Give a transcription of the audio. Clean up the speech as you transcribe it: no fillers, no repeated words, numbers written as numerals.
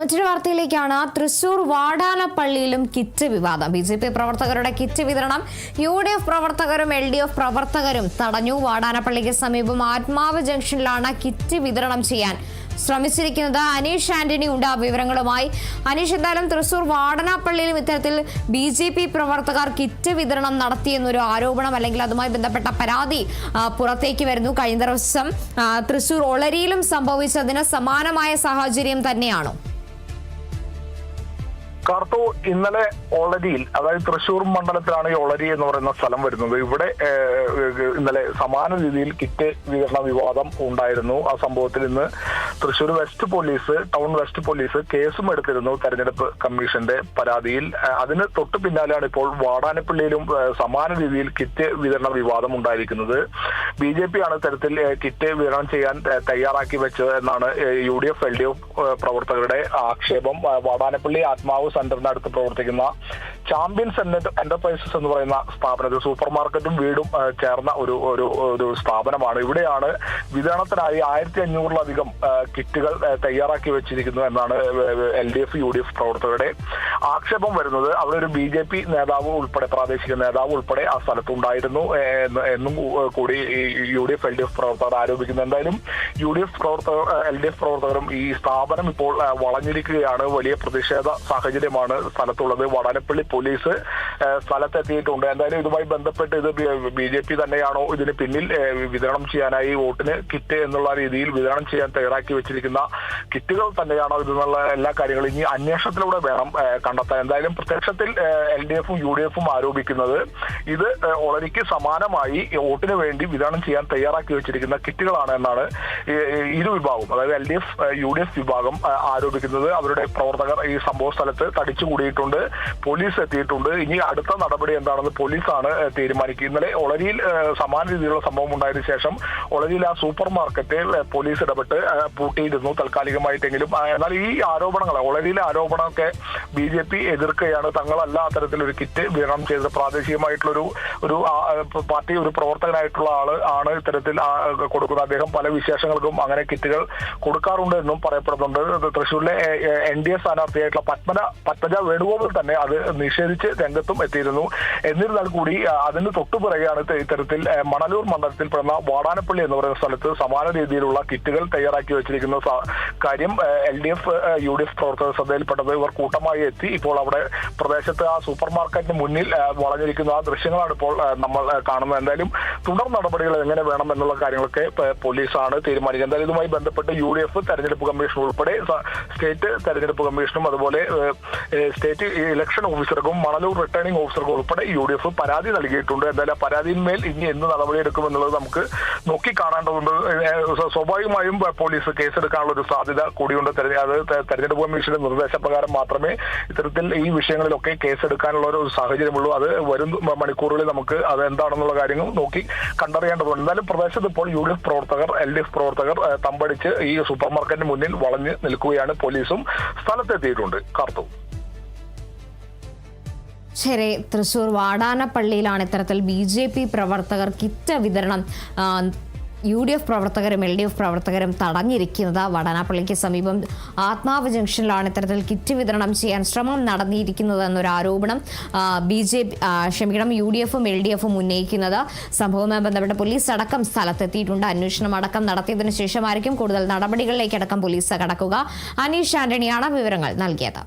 മറ്റൊരു വാർത്തയിലേക്കാണ്. തൃശൂർ വാടാനപ്പള്ളിയിലും കിറ്റ് വിവാദം. ബി.ജെ.പി. പ്രവർത്തകരുടെ കിറ്റ് വിതരണം യു.ഡി.എഫ്. പ്രവർത്തകരും എൽ.ഡി.എഫ്. പ്രവർത്തകരും തടഞ്ഞു. വാടാനപ്പള്ളിക്ക് സമീപം ആത്മാവ് ജംഗ്ഷനിലാണ് കിറ്റ് വിതരണം ചെയ്യാൻ ശ്രമിച്ചിരിക്കുന്നത്. അനീഷ് ആന്റണി ഉണ്ട് വിവരങ്ങളുമായി. അനീഷ്, എന്തായാലും തൃശൂർ വാടാനപ്പള്ളിയിലും ഇത്തരത്തിൽ ബി.ജെ.പി. പ്രവർത്തകർ കിറ്റ് വിതരണം നടത്തിയെന്നൊരു ആരോപണം അല്ലെങ്കിൽ അതുമായി ബന്ധപ്പെട്ട പരാതി പുറത്തേക്ക് വരുന്നു. കഴിഞ്ഞ ദിവസം തൃശൂർ ഒളരിയിലും സംഭവിച്ചതിന് സമാനമായ സാഹചര്യം തന്നെയാണോ? കാർത്തു, ഇന്നലെ ഒളരിയിൽ, അതായത് തൃശൂർ മണ്ഡലത്തിലാണ് ഈ ഒളരി എന്ന് പറയുന്ന സ്ഥലം വരുന്നത്. ഇവിടെ ഇന്നലെ സമാന രീതിയിൽ കിറ്റ് വിതരണ വിവാദം ഉണ്ടായിരുന്നു. ആ സംഭവത്തിൽ ഇന്ന് Thrissur west police, town west police കേസും എടുത്തിരുന്നു തെരഞ്ഞെടുപ്പ് കമ്മീഷന്റെ പരാതിയിൽ. അതിന് തൊട്ടു പിന്നാലെയാണ് ഇപ്പോൾ വാടാനപ്പള്ളിയിലും സമാന രീതിയിൽ കിറ്റ് വിതരണ വിവാദം ഉണ്ടായിരിക്കുന്നത്. ബി.ജെ.പി. ആണ് ഇത്തരത്തിൽ കിറ്റ് വിതരണം ചെയ്യാൻ തയ്യാറാക്കി വെച്ചത് എന്നാണ് യു.ഡി.എഫ്. എൽ.ഡി.എഫ്. പ്രവർത്തകരുടെ ആക്ഷേപം. വാടാനപ്പള്ളി ആത്മാവ് സെന്ററിന് അടുത്ത് പ്രവർത്തിക്കുന്ന ചാമ്പ്യൻസ് എന്റർപ്രൈസസ് എന്ന് പറയുന്ന സ്ഥാപനത്തിൽ സൂപ്പർ മാർക്കറ്റും വീടും ചേർന്ന ഒരു സ്ഥാപനമാണ്. ഇവിടെയാണ് വിതരണത്തിനായി 1500-ലധികം കിറ്റുകൾ തയ്യാറാക്കി വെച്ചിരിക്കുന്നു എന്നാണ് എൽ.ഡി.എഫ്. യു.ഡി.എഫ്. പ്രവർത്തകരുടെ ആക്ഷേപം വരുന്നത്. അവിടെ ഒരു ബി.ജെ.പി. നേതാവ് ഉൾപ്പെടെ, പ്രാദേശിക നേതാവ് ഉൾപ്പെടെ ആ സ്ഥലത്തുണ്ടായിരുന്നു എന്നും കൂടി യു.ഡി.എഫ്. എൽ.ഡി.എഫ്. പ്രവർത്തകർ ആരോപിക്കുന്നു. എന്തായാലും യു.ഡി.എഫ്. പ്രവർത്തകർ, എൽ.ഡി.എഫ്. പ്രവർത്തകരും ഈ സ്ഥാപനം ഇപ്പോൾ വളഞ്ഞിരിക്കുകയാണ്. വലിയ പ്രതിഷേധ സാഹചര്യമാണ് സ്ഥലത്തുള്ളത്. വാടാനപ്പള്ളി പോലീസ് സ്ഥലത്തെത്തിയിട്ടുണ്ട്. എന്തായാലും ഇതുമായി ബന്ധപ്പെട്ട് ഇത് ബി.ജെ.പി. തന്നെയാണോ ഇതിന് പിന്നിൽ വിതരണം ചെയ്യാനായി വോട്ടിന് കിറ്റ് എന്നുള്ള രീതിയിൽ വിതരണം ചെയ്യാൻ തയ്യാറാക്കി വെച്ചിരിക്കുന്ന കിറ്റുകൾ തന്നെയാണോ ഇതെന്നുള്ള എല്ലാ കാര്യങ്ങളും ഇനി അന്വേഷണത്തിലൂടെ വേണം കണ്ടെത്താൻ. എന്തായാലും പ്രത്യക്ഷത്തിൽ എൽ.ഡി.എഫും യു.ഡി.എഫും ആരോപിക്കുന്നത് ഇത് ഒളരിക്ക് സമാനമായി വോട്ടിന് വേണ്ടി വിതരണം ചെയ്യാൻ തയ്യാറാക്കി വെച്ചിരിക്കുന്ന കിറ്റുകളാണ് എന്നാണ് ഇരു വിഭാഗം, അതായത് എൽ.ഡി.എഫ്. യു.ഡി.എഫ്. വിഭാഗം ആരോപിക്കുന്നത്. അവരുടെ പ്രവർത്തകർ ഈ സംഭവ സ്ഥലത്ത് തടിച്ചുകൂടിയിട്ടുണ്ട്. പോലീസ് എത്തിയിട്ടുണ്ട്. ഇനി അടുത്ത നടപടി എന്താണെന്ന് പോലീസാണ് തീരുമാനിക്കുക. ഇന്നലെ ഒളരിയിൽ സമാന രീതിയിലുള്ള സംഭവം ഉണ്ടായതിനു ശേഷം ഒളരിയിൽ ആ സൂപ്പർ മാർക്കറ്റിൽ പോലീസ് ഇടപെട്ട് പൂട്ടിയിരുന്നു താൽക്കാലികമായിട്ടെങ്കിലും. എന്നാൽ ഈ ആരോപണങ്ങൾ, ഒളരിയിലെ ആരോപണമൊക്കെ ബി.ജെ.പി. എതിർക്കുകയാണ്. തങ്ങളല്ല അത്തരത്തിലൊരു കിറ്റ് വിതരണം ചെയ്തത്. പ്രാദേശികമായിട്ടുള്ള ഒരു പാർട്ടി, ഒരു പ്രവർത്തകനായിട്ടുള്ള ആള് ആണ് ഇത്തരത്തിൽ കൊടുക്കുന്നത്. അദ്ദേഹം പല വിശേഷങ്ങൾക്കും അങ്ങനെ കിറ്റുകൾ കൊടുക്കാറുണ്ട് എന്നും പറയപ്പെടുന്നുണ്ട്. തൃശ്ശൂരിലെ എൻ.ഡി.എ സ്ഥാനാർത്ഥിയായിട്ടുള്ള പത്മജ വേണുഗോപാൽ തന്നെ അത് നിഷേധിച്ച് രംഗത്തും എത്തിയിരുന്നു. എന്നിരുന്നാൽ കൂടി അതിന് തൊട്ടുപിറകെയാണ് ഇത്തരത്തിൽ മണലൂർ മണ്ഡലത്തിൽ പെടുന്ന വാടാനപ്പള്ളി എന്ന് പറയുന്ന സ്ഥലത്ത് സമാന രീതിയിലുള്ള കിറ്റുകൾ തയ്യാറാക്കി വെച്ചിരിക്കുന്ന കാര്യം എൽ.ഡി.എഫ്. യു.ഡി.എഫ്. പ്രവർത്തകർ ശ്രദ്ധയിൽപ്പെട്ടത്. ഇവർ കൂട്ടമായി എത്തി ഇപ്പോൾ അവിടെ പ്രദേശത്ത് ആ സൂപ്പർ മാർക്കറ്റിന് മുന്നിൽ വളഞ്ഞിരിക്കുന്ന ആ ദൃശ്യങ്ങളാണ് ഇപ്പോൾ നമ്മൾ കാണുന്നത്. എന്തായാലും തുടർ നടപടികൾ എങ്ങനെ വേണം എന്നുള്ള കാര്യങ്ങളൊക്കെ പോലീസാണ് തീരുമാനിക്കുന്നത്. എന്തായാലും ഇതുമായി ബന്ധപ്പെട്ട് യു.ഡി.എഫ്. തെരഞ്ഞെടുപ്പ് കമ്മീഷൻ ഉൾപ്പെടെ സ്റ്റേറ്റ് തെരഞ്ഞെടുപ്പ് കമ്മീഷനും അതുപോലെ സ്റ്റേറ്റ് ഇലക്ഷൻ ഓഫീസർക്കും മണലൂർ റിട്ടേണിംഗ് ഓഫീസർക്കും ഉൾപ്പെടെ യു.ഡി.എഫ്. പരാതി നൽകിയിട്ടുണ്ട്. എന്തായാലും ആ പരാതിയിന്മേൽ ഇനി എന്ത് നടപടിയെടുക്കുമെന്നുള്ളത് നമുക്ക് നോക്കി കാണേണ്ടതുണ്ട്. സ്വാഭാവികമായും പോലീസ് കേസെടുക്കാനുള്ള ഒരു സാധ്യത കൂടിയുണ്ട്. അത് തെരഞ്ഞെടുപ്പ് കമ്മീഷന്റെ നിർദ്ദേശപ്രകാരം മാത്രമേ ഇത്തരത്തിൽ ഈ വിഷയങ്ങളിലൊക്കെ കേസെടുക്കാനുള്ള ഒരു സാഹചര്യമുള്ളൂ. അത് വരും മണിക്കൂറുകളിൽ നമുക്ക് അത് എന്താണെന്നുള്ള കാര്യങ്ങൾ നോക്കി കണ്ടറിയേണ്ടതുണ്ട്. എന്തായാലും പ്രദേശത്ത് ഇപ്പോൾ യു.ഡി.എഫ്. പ്രവർത്തകർ, എൽ.ഡി.എഫ്. പ്രവർത്തകർ തമ്പടിച്ച് ഈ സൂപ്പർ മാർക്കറ്റിന് മുന്നിൽ വളഞ്ഞ് നിൽക്കുകയാണ്. പോലീസും സ്ഥലത്തെത്തിയിട്ടുണ്ട്. കാർത്തു. ശരി, തൃശൂർ വാടാനപ്പള്ളിയിലാണ് ഇത്തരത്തിൽ ബി.ജെ.പി. പ്രവർത്തകർ കിറ്റ് വിതരണം യു.ഡി.എഫ്. പ്രവർത്തകരും എൽ.ഡി.എഫ്. പ്രവർത്തകരും തടഞ്ഞിരിക്കുന്നത്. വാടാനപ്പള്ളിക്ക് സമീപം ആത്മാവ് ജംഗ്ഷനിലാണ് ഇത്തരത്തിൽ കിറ്റ് വിതരണം ചെയ്യാൻ ശ്രമം നടന്നിരിക്കുന്നത് എന്നൊരു ആരോപണം യു.ഡി.എഫും എൽ.ഡി.എഫും ഉന്നയിക്കുന്നത്. സംഭവവുമായി ബന്ധപ്പെട്ട് പോലീസ് അടക്കം സ്ഥലത്തെത്തിയിട്ടുണ്ട്. അന്വേഷണം അടക്കം നടത്തിയതിനു ശേഷമായിരിക്കും കൂടുതൽ നടപടികളിലേക്ക് അടക്കം പോലീസ് കടക്കുക. അനീഷ് ആന്റണിയാണ് വിവരങ്ങൾ നൽകിയത്.